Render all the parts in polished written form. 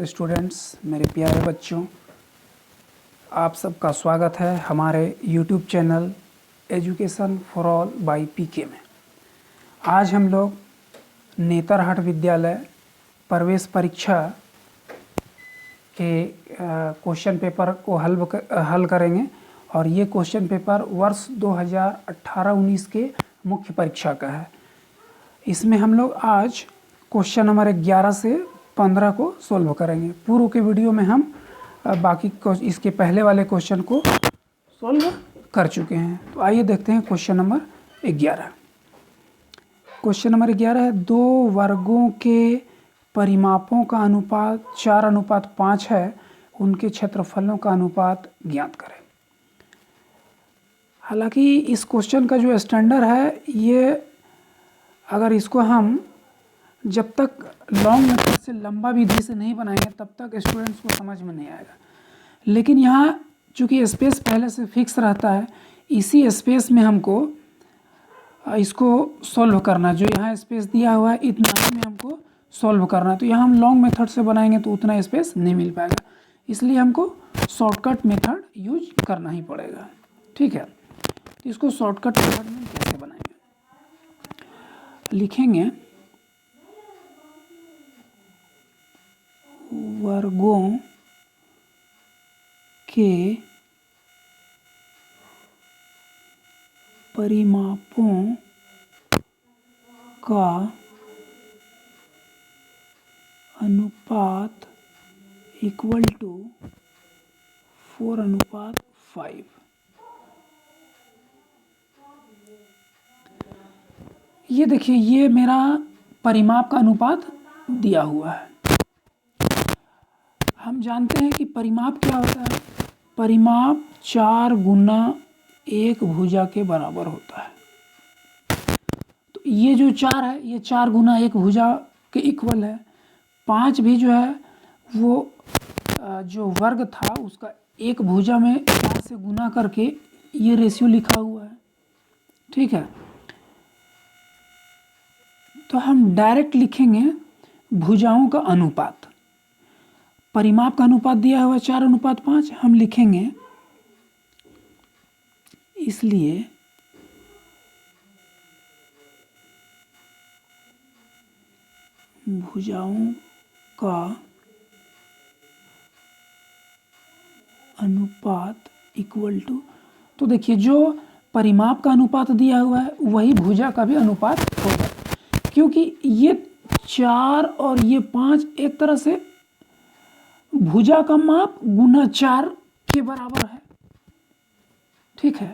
Students, मेरे प्यारे बच्चों, आप सबका स्वागत है हमारे YouTube channel education for all by PK में। आज हम लोग नेतरहाट विद्यालय प्रवेश परीक्षा के क्वेश्चन पेपर को हल करेंगे और ये क्वेश्चन पेपर वर्ष 2018-19 के मुख्य परीक्षा का है। इसमें हम लोग आज क्वेश्चन नंबर 11 से 15 को सोल्व करेंगे। पूर्व के वीडियो में हम बाकी इसके पहले वाले क्वेश्चन को सोल्व कर चुके हैं। तो आइए देखते हैं क्वेश्चन नंबर 11। क्वेश्चन नंबर 11 है, दो वर्गों के परिमापों का अनुपात 4:5 है, उनके क्षेत्रफलों का अनुपात ज्ञात करें। हालांकि इस क्वेश्चन का जो स्टैंडर्ड है, ये अगर इसको हम जब तक लॉन्ग मेथड से लंबा विधि से नहीं बनाएंगे तब तक स्टूडेंट्स को समझ में नहीं आएगा। लेकिन यहाँ चूँकि स्पेस पहले से फिक्स रहता है, इसी स्पेस में हमको इसको सॉल्व करना, जो यहाँ स्पेस दिया हुआ है इतना ही में हमको सॉल्व करना है। तो यहाँ हम लॉन्ग मेथड से बनाएंगे तो उतना स्पेस नहीं मिल पाएगा, इसलिए हमको शॉर्टकट मेथड यूज करना ही पड़ेगा। ठीक है, तो इसको शॉर्टकट मेथड में कैसे बनाएंगे, लिखेंगे वर्गों के परिमापों का अनुपात इक्वल टू 4:5। ये देखिए, ये मेरा परिमाप का अनुपात दिया हुआ है। हम जानते हैं कि परिमाप क्या होता है। परिमाप 4 गुना 1 भुजा के बराबर होता है। तो ये जो 4 है, ये 4 गुना 1 भुजा के इक्वल है। 5 भी जो है वो जो वर्ग था उसका 1 भुजा में 4 से गुना करके ये रेशियो लिखा हुआ है। ठीक है, तो हम डायरेक्ट लिखेंगे भुजाओं का अनुपात। परिमाप का अनुपात दिया हुआ है 4:5, हम लिखेंगे इसलिए भुजाओं का अनुपात इक्वल टू, तो देखिए जो परिमाप का अनुपात दिया हुआ है वही भुजा का भी अनुपात होगा, क्योंकि ये 4 और ये 5 एक तरह से भुजा का माप गुना 4 के बराबर है। ठीक है,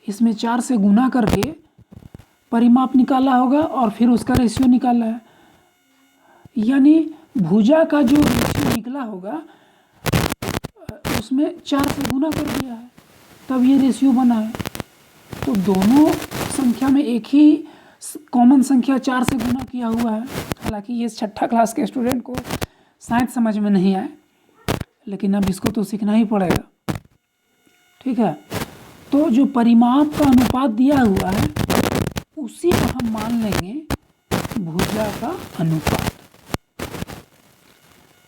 इसमें 4 से गुना करके परिमाप निकाला होगा और फिर उसका रेशियो निकाला है, यानी भुजा का जो रेशियो निकला होगा उसमें 4 से गुना कर दिया है, तब ये रेशियो बना है। तो दोनों संख्या में एक ही कॉमन संख्या 4 से गुना किया हुआ है। हालांकि ये 6ठा क्लास के स्टूडेंट को शायद समझ में नहीं आए, लेकिन अब इसको तो सीखना ही पड़ेगा। ठीक है, तो जो परिमाप का अनुपात दिया हुआ है उसी को हम मान लेंगे भुजा का अनुपात।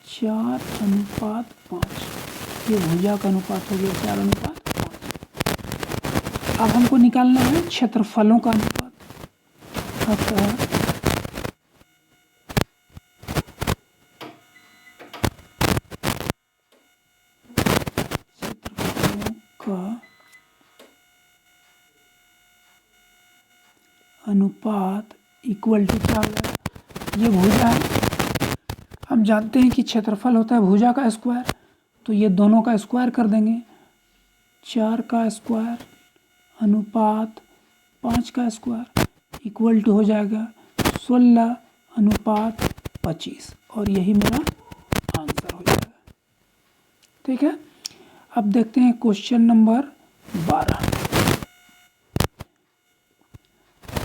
4:5, ये भुजा का अनुपात हो गया 4:5। अब हमको निकालना है क्षेत्रफलों का अनुपात। अतः अनुपात इक्वल टू क्या होगा, ये भुजा है। हम जानते हैं कि क्षेत्रफल होता है भुजा का स्क्वायर, तो ये दोनों का स्क्वायर कर देंगे। 4 का स्क्वायर अनुपात 5 का स्क्वायर इक्वल टू हो जाएगा 16:25, और यही मेरा आंसर हो जाएगा। ठीक है, अब देखते हैं क्वेश्चन नंबर 12।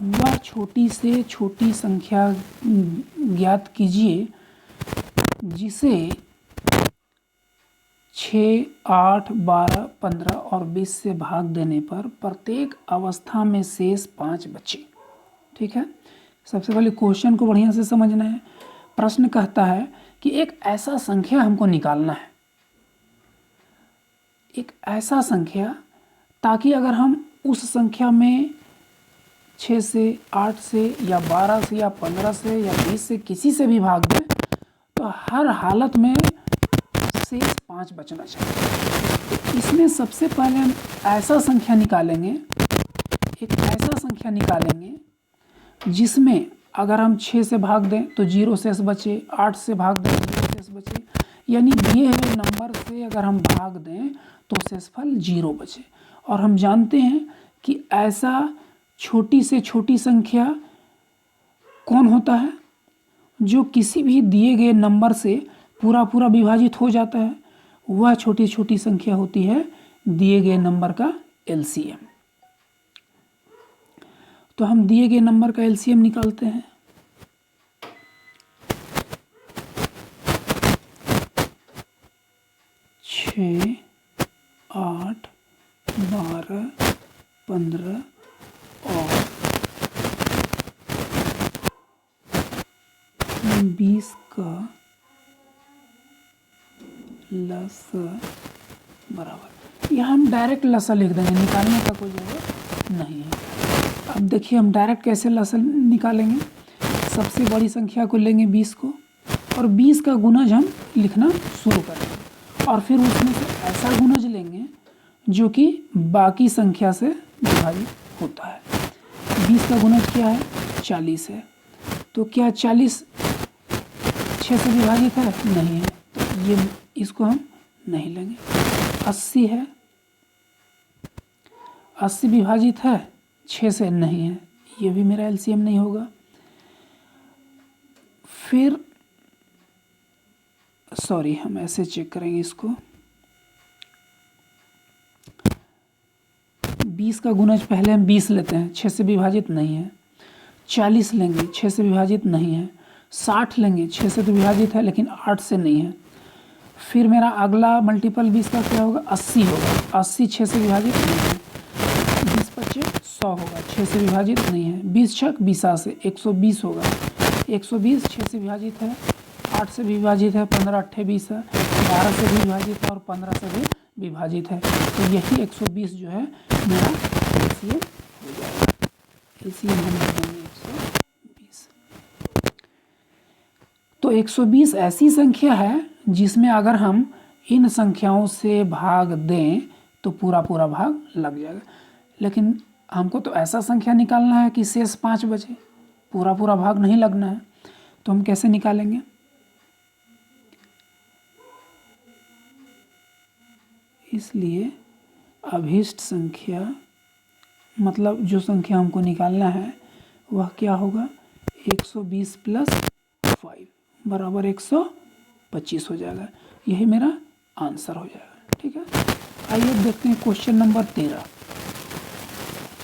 वह छोटी से छोटी संख्या ज्ञात कीजिए जिसे 6, 8, 12, 15 और 20 से भाग देने पर प्रत्येक अवस्था में शेष 5 बचे। ठीक है, सबसे पहले क्वेश्चन को बढ़िया से समझना है। प्रश्न कहता है कि एक ऐसा संख्या हमको निकालना है, एक ऐसा संख्या, ताकि अगर हम उस संख्या में 6 से, 8 से या 12 से या 15 से या 20 से किसी से भी भाग दें तो हर हालत में शेष 5 बचना चाहिए। तो इसमें सबसे पहले हम ऐसा संख्या निकालेंगे, एक ऐसा संख्या निकालेंगे जिसमें अगर हम 6 से भाग दें तो 0 शेष बचे, 8 से भाग दें तो 0 शेष बचे, यानी दिए हुए नंबर से अगर हम भाग दें तो शेषफल 0 बचे। और हम जानते हैं कि ऐसा छोटी से छोटी संख्या कौन होता है, जो किसी भी दिए गए नंबर से पूरा पूरा विभाजित हो जाता है, वह छोटी छोटी संख्या होती है दिए गए नंबर का एलसीएम। तो हम दिए गए नंबर का एलसीएम निकालते हैं। छः, 8, 12, 15 और 20 का लसा बराबर, यहाँ हम डायरेक्ट लसा लिख देंगे, निकालने का कोई जरूरत नहीं है। अब देखिए हम डायरेक्ट कैसे लसा निकालेंगे। सबसे बड़ी संख्या को लेंगे 20 को, और 20 का गुणज हम लिखना शुरू करेंगे, और फिर उसमें से ऐसा गुणज लेंगे जो कि बाकी संख्या से विभाजित होता है। 20 का गुणज क्या है? 40 है। तो क्या 40 6 से विभाजित है? नहीं है, तो ये इसको हम नहीं लेंगे। 80 है, 80 विभाजित है 6 से? नहीं है, ये भी मेरा एलसीएम नहीं होगा। फिर सॉरी, हम ऐसे चेक करेंगे इसको। 20 का गुणज पहले हम 20 लेते हैं, 6 से विभाजित नहीं है। 40 लेंगे, 6 से विभाजित नहीं है। 60 लेंगे, 6 से तो विभाजित है लेकिन 8 से नहीं है। फिर मेरा अगला मल्टीपल 20 का क्या होगा? 80 होगा। 80 6 से विभाजित नहीं है। 20 25 100 होगा, 6 से विभाजित नहीं है। 20 छक 20 से 120 होगा। 120 6 से विभाजित है, 8 से भी विभाजित है, 15 8 20 है, 12 से भी विभाजित है और 15 से भी विभाजित है। तो यही 120 जो है मेरा एलसीएम हो जाएगा। एलसीएम हम लिखेंगे 120। तो 120 ऐसी संख्या है जिसमें अगर हम इन संख्याओं से भाग दें तो पूरा पूरा भाग लग जाएगा। लेकिन हमको तो ऐसा संख्या निकालना है कि शेष 5 बचे, पूरा पूरा भाग नहीं लगना है। तो हम कैसे निकालेंगे? इसलिए अभीष्ट संख्या, मतलब जो संख्या हमको निकालना है वह क्या होगा? 120 + 5 बराबर 125 हो जाएगा। यही मेरा आंसर हो जाएगा। ठीक है, आइए देखते हैं क्वेश्चन नंबर 13।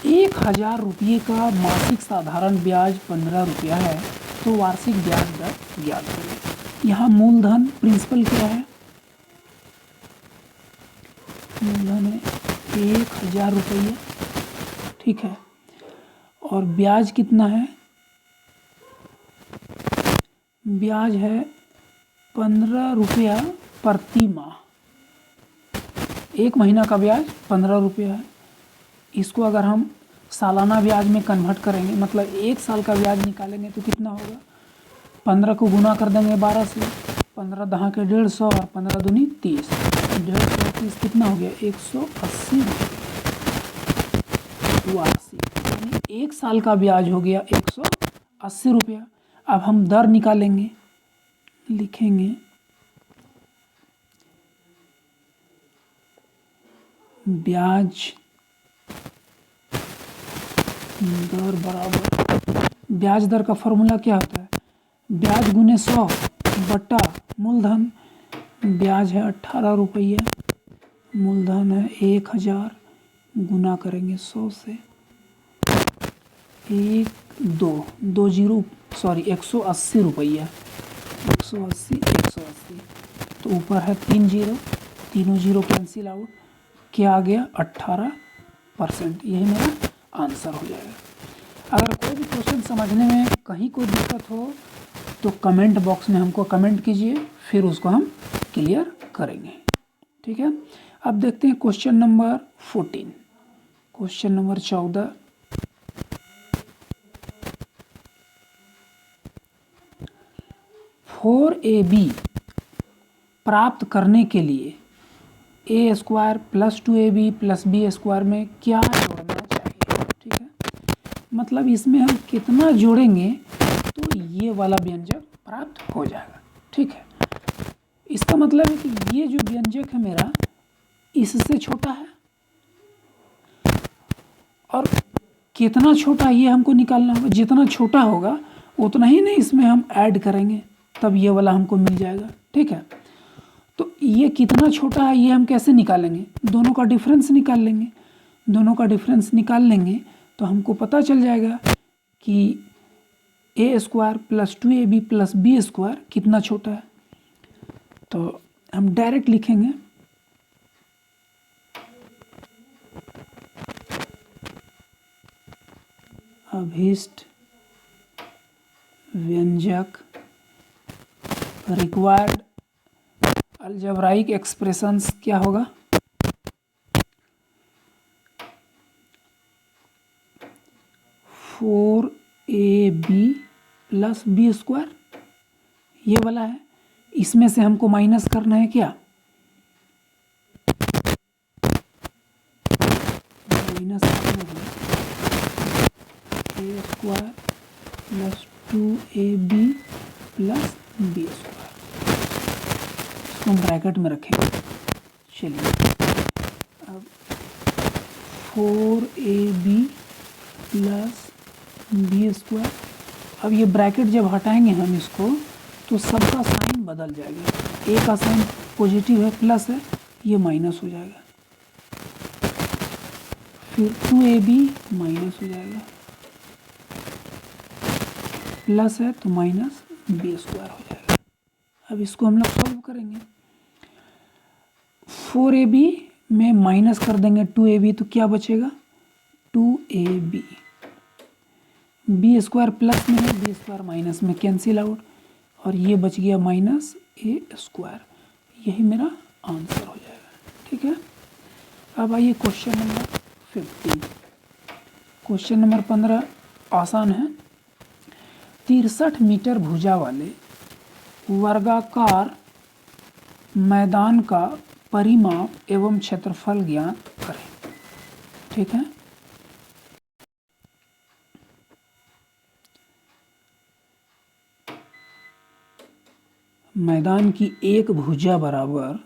1000 रुपये का मासिक साधारण ब्याज 15 रुपया है, तो वार्षिक ब्याज दर ज्ञात करें। यहाँ मूलधन प्रिंसिपल क्या है? मूलधन है 1000 रुपये, ठीक है। और ब्याज कितना है? ब्याज है 15 रुपया प्रति माह। एक महीना का ब्याज 15 रुपया है। इसको अगर हम सालाना ब्याज में कन्वर्ट करेंगे, मतलब एक साल का ब्याज निकालेंगे तो कितना होगा? 15 को गुना कर देंगे 12 से, 15 दहा के 150 और 15 दूनी 30, 150 30 कितना हो गया? 180 वार्षिक, यानी एक साल का ब्याज हो गया 180 रुपया। अब हम दर निकालेंगे, लिखेंगे ब्याज दर बराबर, ब्याज दर का फॉर्मूला क्या होता है? ब्याज गुने 100 बटा मूलधन। ब्याज है 18 रुपये, मूलधन है 1000, गुना करेंगे 100 से, 180 रुपया, 180 180। तो ऊपर है 3 जीरो, तीनों जीरो कैंसिल आउट, क्या आ गया? 18%। यही मेरा आंसर हो जाएगा। अगर कोई भी क्वेश्चन समझने में कहीं कोई दिक्कत हो तो कमेंट बॉक्स में हमको कमेंट कीजिए, फिर उसको हम क्लियर करेंगे। ठीक है, अब देखते हैं question number 14। Question number 14, four a b प्राप्त करने के लिए a square plus 2ab plus b square में क्या जोड़ना चाहिए। ठीक है, मतलब इसमें हम कितना जोड़ेंगे तो ये वाला व्यंजक प्राप्त हो जाएगा। ठीक है, इसका मतलब है कि ये जो व्यंजक है मेरा इससे छोटा है, और कितना छोटा ये हमको निकालना होगा। जितना छोटा होगा उतना ही नहीं इसमें हम ऐड करेंगे, तब ये वाला हमको मिल जाएगा। ठीक है, तो ये कितना छोटा है ये हम कैसे निकालेंगे, दोनों का डिफरेंस निकाल लेंगे। दोनों का डिफरेंस निकाल लेंगे तो हमको पता चल जाएगा कि a square plus 2ab plus b square कितना छोटा है। तो हम डायरेक्ट लिखेंगे अभीष्ट व्यंजक रिक्वायर्ड अलजेब्राइक एक्सप्रेशंस क्या होगा, 4ab प्लस बी स्क्वायर, ये वाला है। इसमें से हमको माइनस करना है क्या, माइनस करना है a square plus 2ab plus b square, इसको हम ब्रैकेट में रखेंगे। चलिए, अब 4ab प्लस बी स्क्वायर, अब ये ब्रैकेट जब हटाएंगे हम इसको तो सबका साइन बदल जाएगा। ए का साइन पॉजिटिव है, प्लस है, ये माइनस हो जाएगा। फिर 2ab माइनस हो जाएगा, प्लस है तो माइनस बी स्क्वायर हो जाएगा। अब इसको हम लोग सॉल्व करेंगे। 4ab में माइनस कर देंगे 2ab तो क्या बचेगा, 2ab। बी स्क्वायर प्लस में है, बी स्क्वायर माइनस में, कैंसिल आउट, और ये बच गया माइनस ए स्क्वायर। यही मेरा आंसर हो जाएगा। ठीक है, अब आइए क्वेश्चन नंबर 15। क्वेश्चन नंबर 15 आसान है। 63 मीटर भुजा वाले वर्गाकार मैदान का परिमाप एवं क्षेत्रफल ज्ञात करें। ठीक है, मैदान की एक भुजा बराबर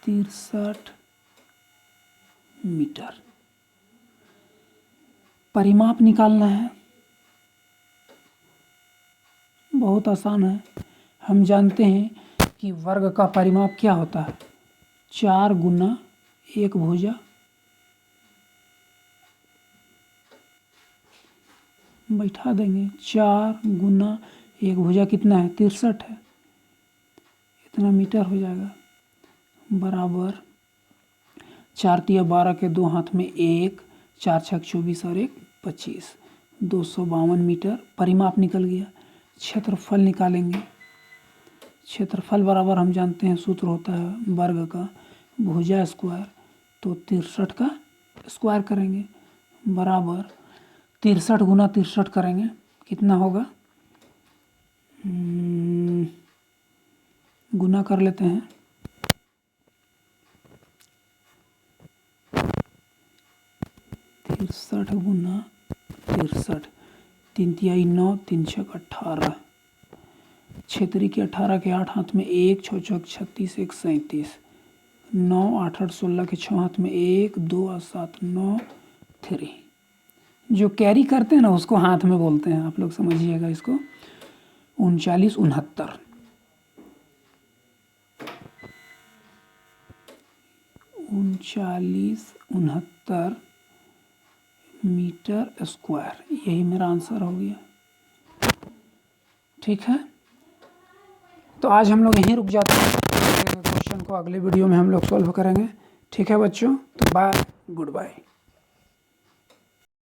63 मीटर परिमाप निकालना है। बहुत आसान है, हम जानते हैं कि वर्ग का परिमाप क्या होता है, 4 गुना एक भुजा, बैठा देंगे 4 गुना एक भुजा कितना है, 63 है, इतना मीटर हो जाएगा, बराबर 4 तिया 12 के 2 हाथ में 1, 4 छक 24 और 1 25, 252 मीटर परिमाप निकल गया। क्षेत्रफल निकालेंगे। क्षेत्रफल बराबर हम जानते हैं सूत्र होता है वर्ग का भुजा स्क्वायर, तो 63 का स्क्वायर करेंगे, बराबर 63 गुना 63 करेंगे, कितना होगा, गुना कर लेते हैं, 63 गुना 63, 3 तिहाई 9, 3 छक 18, क्षेत्री के 18 के 8 हाथ में 1, 6 छक 36, 1 37, 9 8 8 16 के 6 हाथ में 1, 2 और 7 9 3, जो कैरी करते हैं ना उसको हाथ में बोलते हैं, आप लोग समझिएगा इसको। 39 69, 39 69 मीटर स्क्वायर, यही मेरा आंसर हो गया। ठीक है, तो आज हम लोग यहीं रुक जाते हैं। क्वेश्चन को अगले वीडियो में हम लोग सॉल्व करेंगे। ठीक है बच्चों, तो बाय, गुड बाय।